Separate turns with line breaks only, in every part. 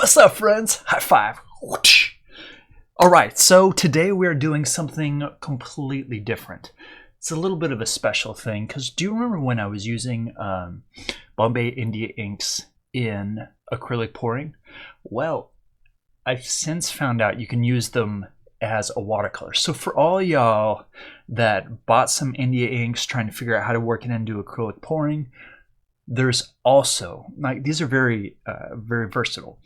What's up, friends? High five. Whoosh. All right, so today we're doing something completely different. It's a little bit of a special thing because do you remember when I was using Bombay India Inks in acrylic pouring? Well, I've since found out you can use them as a watercolor. So for all y'all that bought some India inks trying to figure out how to work it into acrylic pouring, there's also, like, these are very versatile.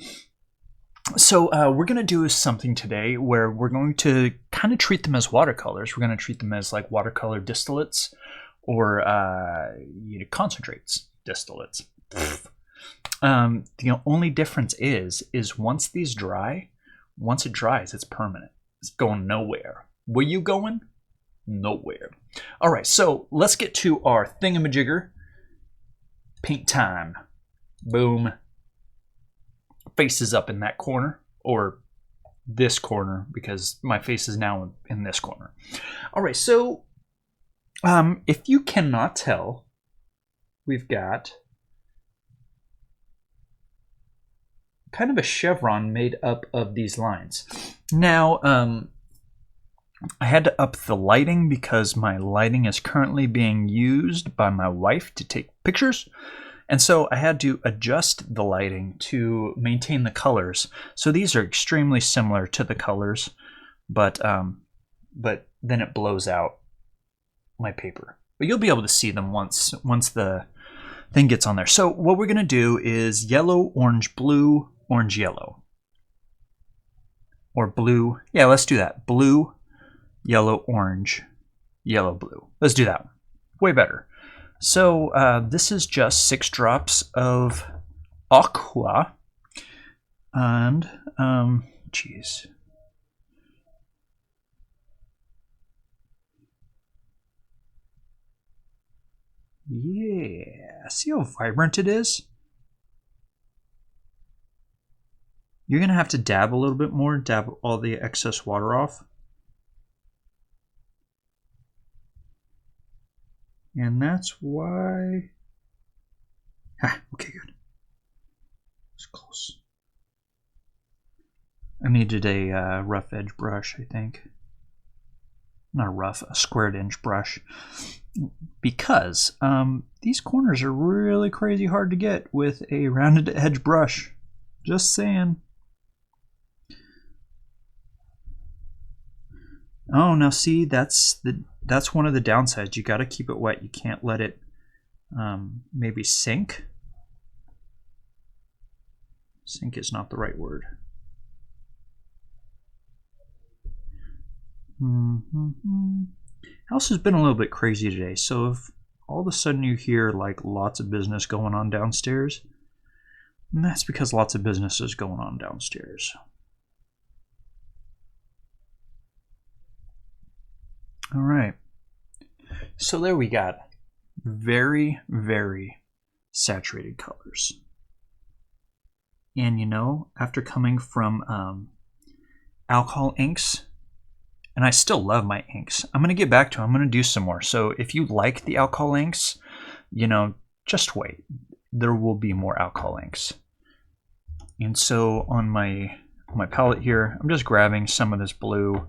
So we're going to do something today where we're going to kind of treat them as watercolors. We're going to treat them as like watercolor distillates or concentrates, distillates. The only difference is once these dry, once it dries, it's permanent. It's going nowhere. Where you going? Nowhere. All right, so let's get to our thingamajigger. Paint time. Boom. Face is up in that corner, or this corner, because my face is now in this corner. All right, so if you cannot tell, we've got kind of a chevron made up of these lines. Now, I had to up the lighting because my lighting is currently being used by my wife to take pictures. And so I had to adjust the lighting to maintain the colors. So these are extremely similar to the colors, but then it blows out my paper. But you'll be able to see them once the thing gets on there. So what we're going to do is yellow, orange, blue, orange, yellow. Or blue. Yeah, let's do that. Blue, yellow, orange, yellow, blue. Let's do that one. Way better. So this is just 6 drops of aqua, and geez, yeah. See how vibrant it is? You're gonna have to dab a little bit more, dab all the excess water off. And that's why... okay, good. It's close. I needed a rough edge brush, I think. Not a rough, a squared edge brush. Because these corners are really crazy hard to get with a rounded edge brush. Just saying. Oh, now see, that's one of the downsides. You got to keep it wet. You can't let it maybe sink. Sink is not the right word. House has been a little bit crazy today. So if all of a sudden you hear like lots of business going on downstairs, and that's because lots of business is going on downstairs. All right, so there we got very, very saturated colors. And you know, after coming from alcohol inks, and I still love my inks, I'm going to get back to them. I'm going to do some more. So if you like the alcohol inks, you know, just wait. There will be more alcohol inks. And so on my palette here, I'm just grabbing some of this blue,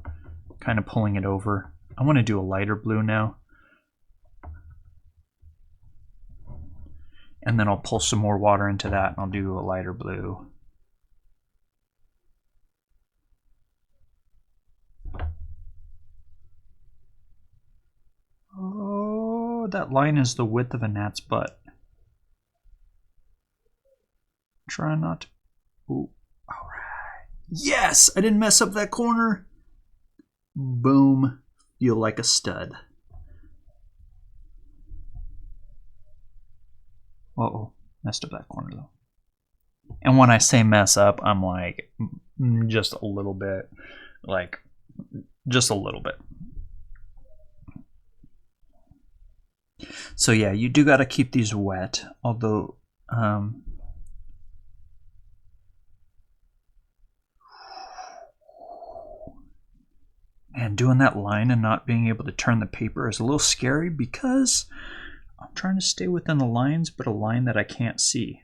kind of pulling it over. I want to do a lighter blue now. And then I'll pull some more water into that and I'll do a lighter blue. Oh, that line is the width of a gnat's butt. Try not to. Ooh, all right. Yes, I didn't mess up that corner. Boom. Feel like a stud. Uh-oh, messed up that corner though. And when I say mess up, I'm like just a little bit, like just a little bit. So yeah, you do got to keep these wet, although and doing that line and not being able to turn the paper is a little scary because I'm trying to stay within the lines, but a line that I can't see.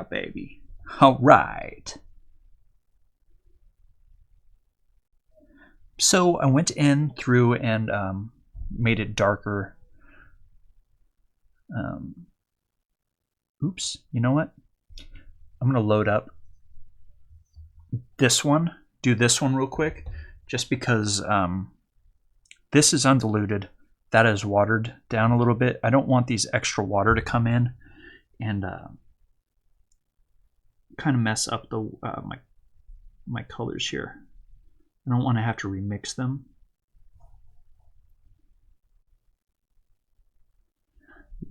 Yeah, baby. All right. So I went in through and made it darker. Oops, you know what? I'm going to load up this one, do this one real quick, just because this is undiluted. That is watered down a little bit. I don't want these extra water to come in and kind of mess up the my colors here. I don't want to have to remix them.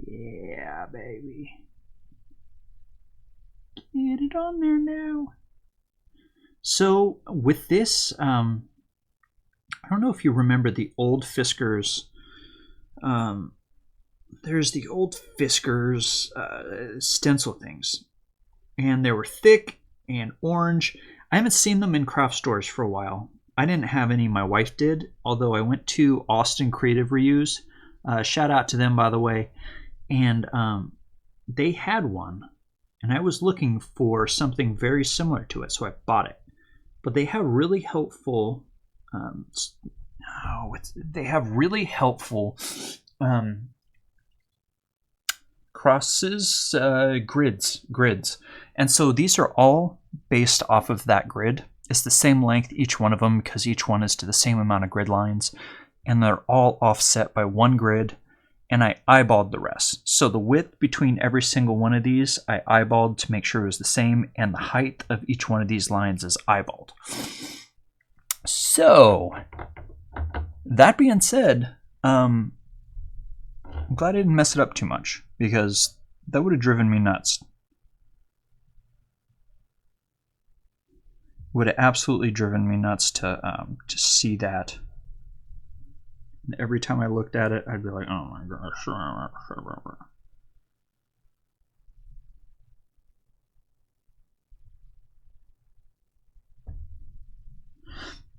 Yeah, baby. Get it on there now. So with this, I don't know if you remember the old Fiskars. There's the old Fiskars stencil things, and they were thick and orange. I haven't seen them in craft stores for a while. I didn't have any, my wife did, although I went to Austin Creative Reuse. Shout out to them, by the way. And they had one, and I was looking for something very similar to it, so I bought it. But they have really helpful crosses, grids. And so these are all based off of that grid. It's the same length, each one of them, because each one is to the same amount of grid lines. And they're all offset by one grid. And I eyeballed the rest. So the width between every single one of these, I eyeballed to make sure it was the same, and the height of each one of these lines is eyeballed. So, that being said, I'm glad I didn't mess it up too much, because that would have driven me nuts. Would have absolutely driven me nuts to see that. Every time I looked at it, I'd be like, oh my gosh.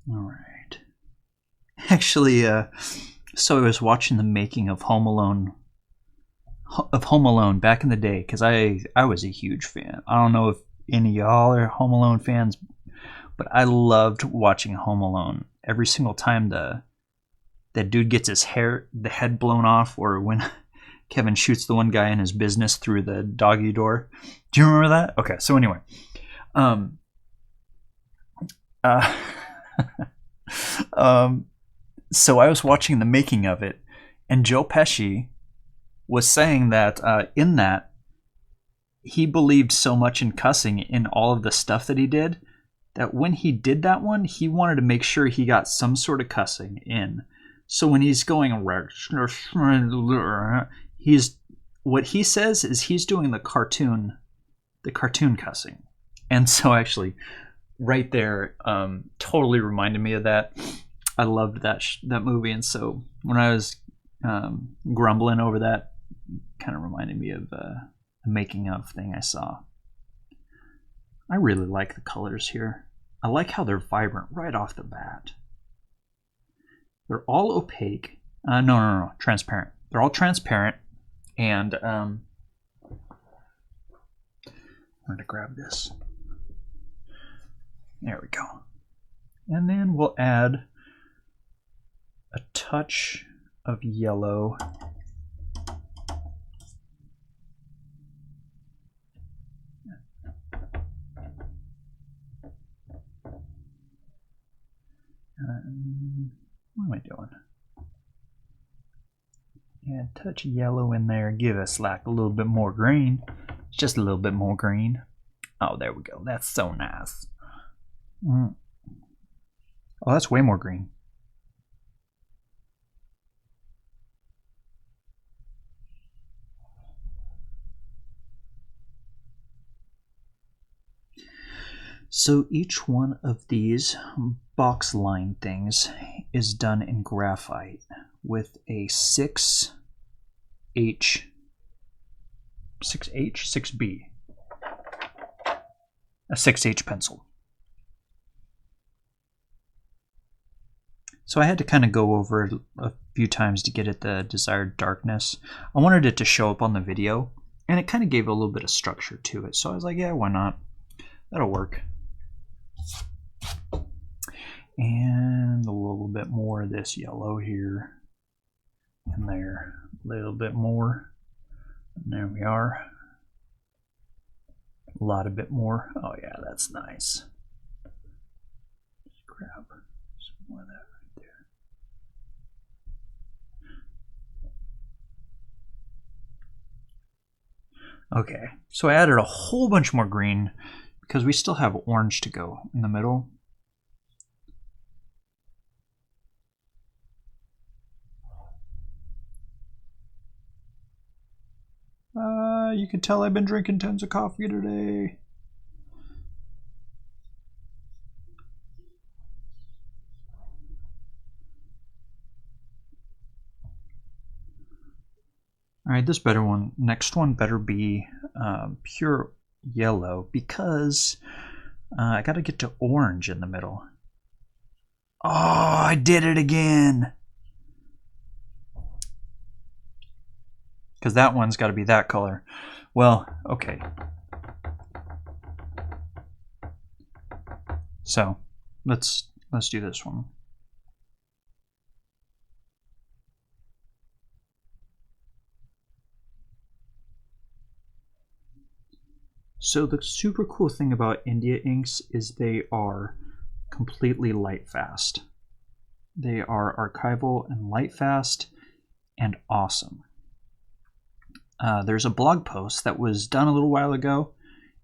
All right. Actually, so I was watching the making of Home Alone back in the day, because I was a huge fan. I don't know if any of y'all are Home Alone fans, but I loved watching Home Alone. Every single time that dude gets the head blown off, or when Kevin shoots the one guy in his business through the doggy door. Do you remember that? Okay, so anyway. So I was watching the making of it, and Joe Pesci was saying that in that, he believed so much in cussing in all of the stuff that he did, that when he did that one, he wanted to make sure he got some sort of cussing in. So when he's going, what he says is he's doing the cartoon cussing. And so actually, right there, totally reminded me of that. I loved that movie, and so when I was grumbling over that, kind of reminded me of the making of thing I saw. I really like the colors here. I like how they're vibrant right off the bat. They're all opaque. No, transparent. They're all transparent. And I'm going to grab this. There we go. And then we'll add a touch of yellow. What am I doing? Yeah, touch yellow in there. Give us like a little bit more green. Just a little bit more green. Oh, there we go. That's so nice. Oh, that's way more green. So each one of these box line things is done in graphite with a 6B. A 6H pencil. So I had to kind of go over it a few times to get it the desired darkness. I wanted it to show up on the video, And it kind of gave a little bit of structure to it. So I was like, yeah, why not? That'll work. And a little bit more of this yellow here. And there. A little bit more. And there we are. A lot of bit more. Oh yeah, that's nice. Just grab some more of that right there. Okay, so I added a whole bunch more green because we still have orange to go in the middle. You can tell I've been drinking tons of coffee today. All right, this better one. Next one better be pure yellow because I got to get to orange in the middle. Oh, I did it again. Because that one's got to be that color. Well, okay. So let's do this one. So the super cool thing about India inks is they are completely light fast. They are archival and light fast and awesome. There's a blog post that was done a little while ago,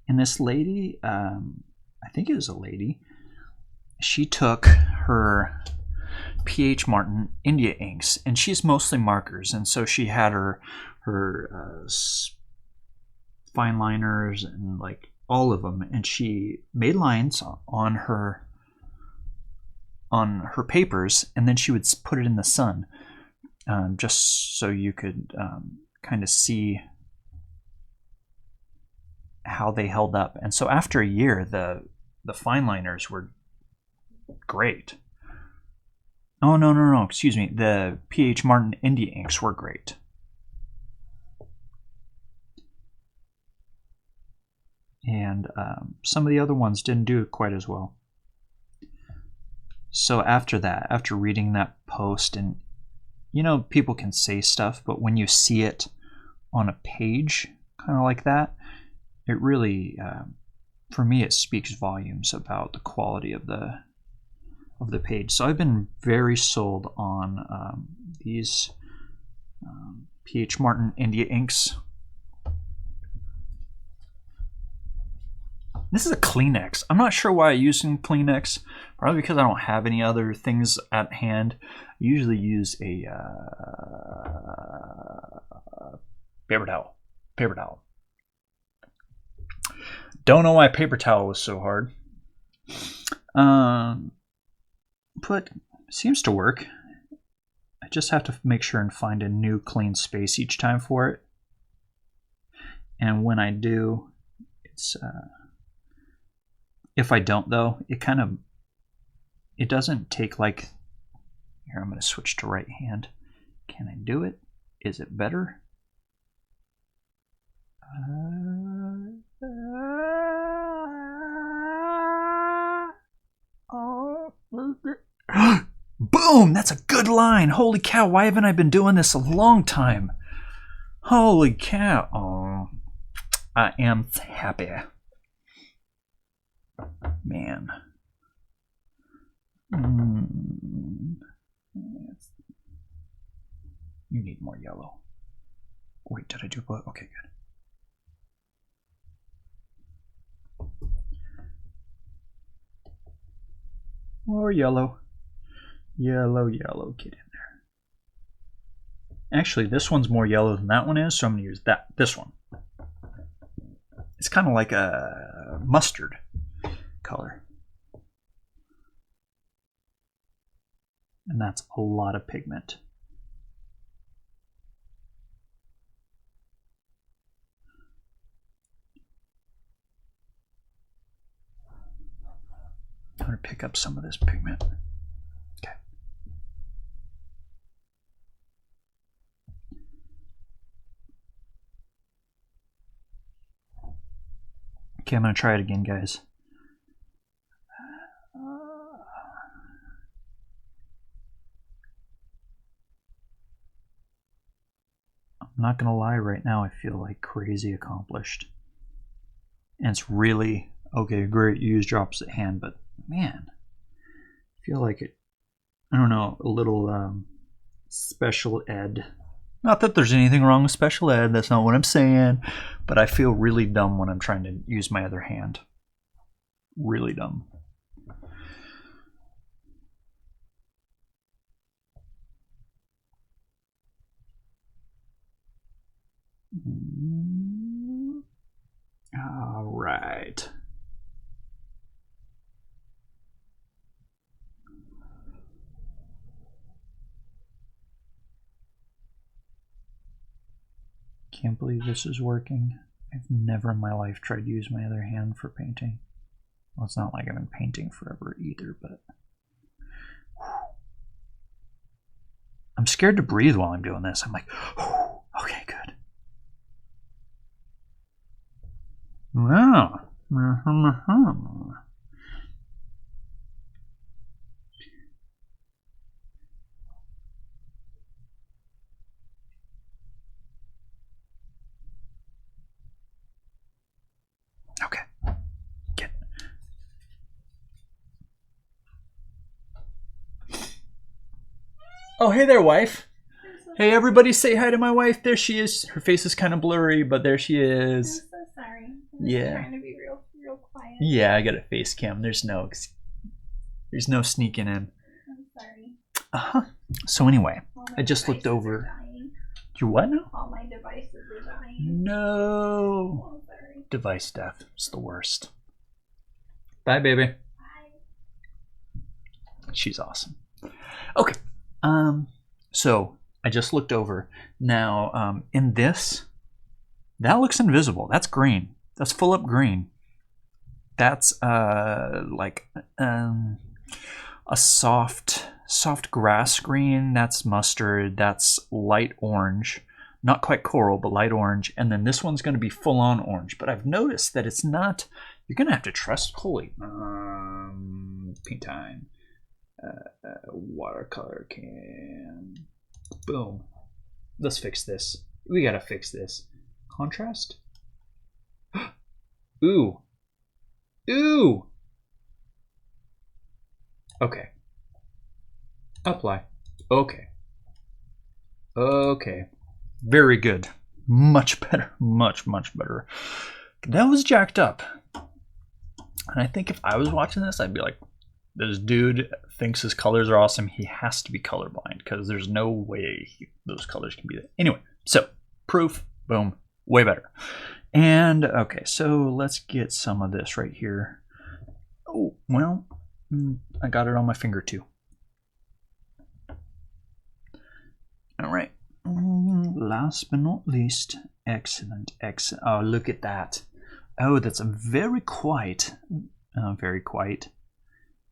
and this lady, I think it was a lady, she took her P.H. Martin India inks, and she's mostly markers, and so she had her fine liners and like all of them, and she made lines on her papers, and then she would put it in the sun, just so you could kind of see how they held up. And so after a year, the fine liners were great. Oh, no, excuse me. The P.H. Martin India inks were great. And some of the other ones didn't do it quite as well. So after that, after reading that post, and you know, people can say stuff, but when you see it on a page, kind of like that, it really, for me, it speaks volumes about the quality of the page. So I've been very sold on these P.H. Martin India inks. This is a Kleenex. I'm not sure why I use some Kleenex. Probably because I don't have any other things at hand. I usually use a paper towel. Paper towel. Don't know why paper towel was so hard. But it seems to work. I just have to make sure and find a new clean space each time for it. And when I do, it's if I don't though, it doesn't take like, here I'm going to switch to right hand. Can I do it? Is it better? Boom! That's a good line. Holy cow, why haven't I been doing this a long time? Holy cow. Oh, I am happy. Man. You need more yellow. Wait, did I do both? Okay, good. More yellow. Yellow, get in there. Actually, this one's more yellow than that one is, so I'm going to use this one. It's kind of like a mustard color. And that's a lot of pigment. I'm going to pick up some of this pigment. Okay. Okay, I'm gonna try it again, guys. I'm not gonna lie, right now I feel like crazy accomplished. And it's really, okay, great, you used your opposite hand, but man, I feel like it, I don't know, a little special ed. Not that there's anything wrong with special ed, that's not what I'm saying, but I feel really dumb when I'm trying to use my other hand. Really dumb. All right. Can't believe this is working. I've never in my life tried to use my other hand for painting. Well, it's not like I've been painting forever either, but I'm scared to breathe while I'm doing this. I'm like, okay, good. Wow. Okay. Get. Oh, hey there, wife. Hey, everybody say hi to my wife. There she is. Her face is kind of blurry, but there she is.
I'm so sorry.
Yeah.
Trying to be real quiet.
Yeah, I got a face cam. There's no sneaking in.
I'm sorry.
Uh-huh. So anyway, I just looked over. Your what now?
All my devices are dying.
No.
Oh, sorry.
Device death is the worst. Bye, baby.
Bye.
She's awesome. Okay. So I just looked over. Now, in this, that looks invisible. That's green. That's full up green. That's like a soft grass green. That's mustard. That's light orange. Not quite coral, but light orange. And then this one's going to be full on orange. But I've noticed that it's not. You're going to have to trust. Holy. Paint time. Watercolor can. Boom. Let's fix this. We gotta fix this. Contrast. Ooh. Ooh. Okay. Apply. Okay. Okay. Very good. Much better. Much better. That was jacked up. And I think if I was watching this, I'd be like, this dude thinks his colors are awesome. He has to be colorblind because there's no way those colors can be there. Anyway, so proof, boom, way better. And okay, so let's get some of this right here. Oh, well, I got it on my finger too. All right, last but not least, excellent. Oh, look at that. Oh, that's a very quiet.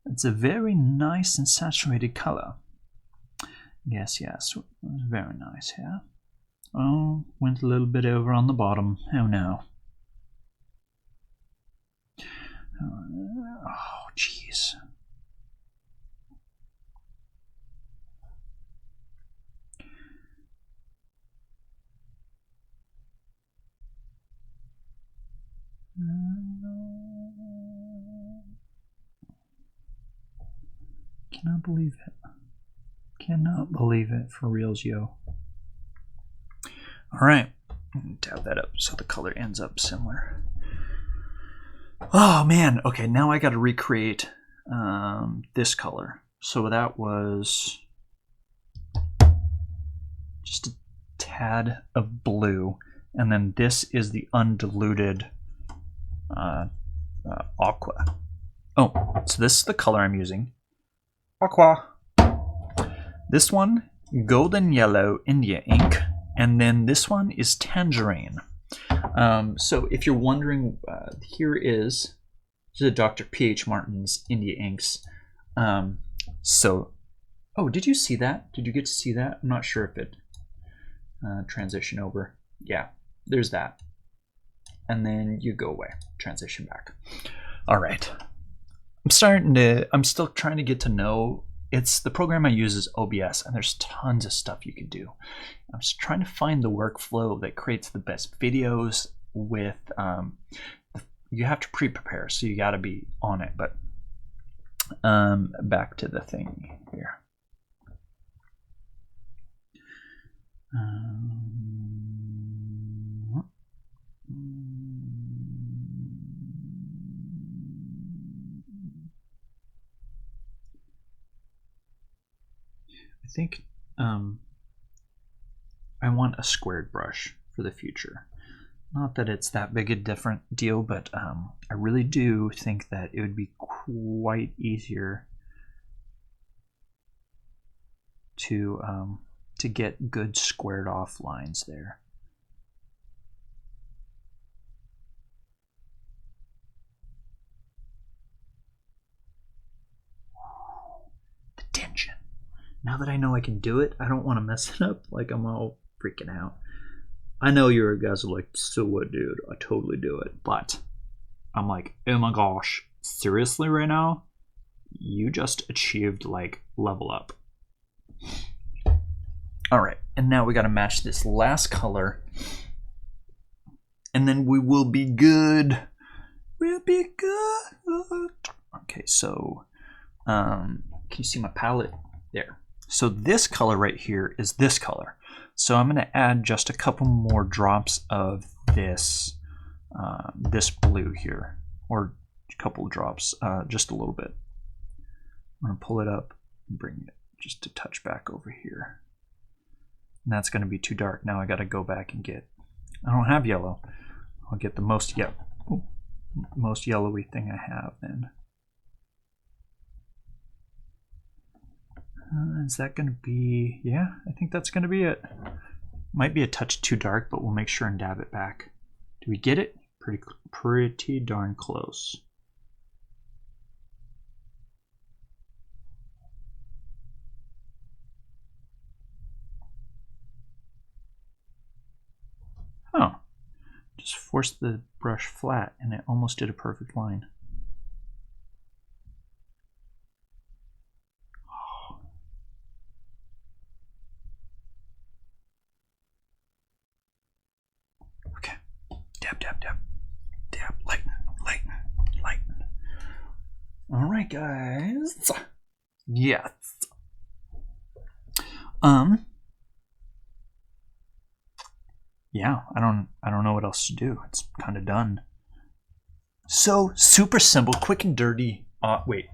It's a very nice and saturated color. Yes, very nice here. Oh, went a little bit over on the bottom. Oh no. Oh, jeez. Cannot believe it. Cannot believe it, for reals, yo. Alright, dab that up so the color ends up similar. Oh man, okay, now I gotta recreate this color. So that was just a tad of blue, and then this is the undiluted aqua. Oh, so this is the color I'm using. Aqua. This one, golden yellow India ink, and then this one is tangerine. So if you're wondering, here is the Dr. P.H. Martin's India Inks. So, oh, did you see that? Did you get to see that? I'm not sure if it transitioned over. Yeah, there's that. and then you go away, transition back. All right. I'm still trying to get to know, the program I use is OBS, and there's tons of stuff you can do. I'm just trying to find the workflow that creates the best videos with, you have to pre-prepare, so you got to be on it. But back to the thing here. I think I want a squared brush for the future. Not that it's that big a different deal, but I really do think that it would be quite easier to get good squared off lines there. The tension. Now that I know I can do it, I don't want to mess it up. Like, I'm all freaking out. I know you guys are like, so what, dude? I totally do it. But I'm like, oh my gosh, seriously right now? You just achieved like level up. All right, and now we got to match this last color, and then we will be good. We'll be good. Okay, so can you see my palette there? So this color right here is this color. So I'm going to add just a couple more drops of this this blue here, or a couple drops, just a little bit. I'm going to pull it up and bring it just a touch back over here. And that's going to be too dark. Now I got to go back and get, I don't have yellow. I'll get the most yellowy thing I have then. Is that going to be, yeah, I think that's going to be it. Might be a touch too dark, but we'll make sure and dab it back. Do we get it? Pretty darn close. Oh, just forced the brush flat and it almost did a perfect line. Okay, dab, dab, dab, dab, lighten, lighten, lighten. All right, guys. Yes. Yeah, I don't know what else to do. It's kind of done. So super simple, quick and dirty. Wait.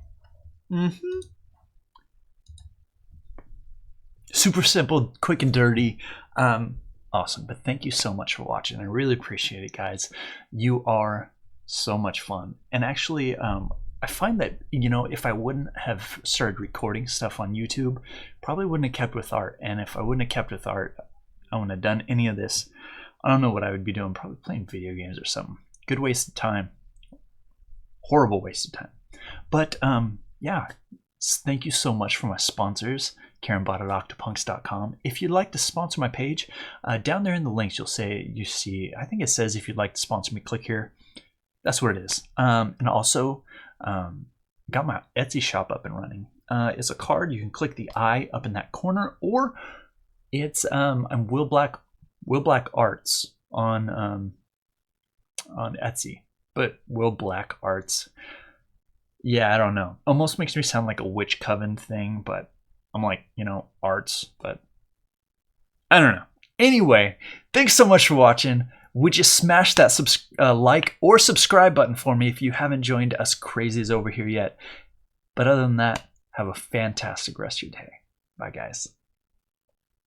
Super simple, quick and dirty. Awesome. But thank you so much for watching. I really appreciate it, guys. You are so much fun. And actually, I find that, you know, if I wouldn't have started recording stuff on YouTube, probably wouldn't have kept with art. And if I wouldn't have kept with art, I wouldn't have done any of this. I don't know what I would be doing. Probably playing video games or something. Good waste of time. Horrible waste of time. But yeah, thank you so much for my sponsors, KarenBought@octopunks.com. If you'd like to sponsor my page, down there in the links you see, I think it says if you'd like to sponsor me, click here. That's what it is. And also, got my Etsy shop up and running. It's a card. You can click the eye up in that corner, or it's I'm Will Black Arts on Etsy. But Will Black Arts, yeah, I don't know. Almost makes me sound like a witch coven thing, but I'm like, you know, arts, but I don't know. Anyway, thanks so much for watching. Would you smash that like or subscribe button for me if you haven't joined us crazies over here yet? But other than that, have a fantastic rest of your day. Bye, guys.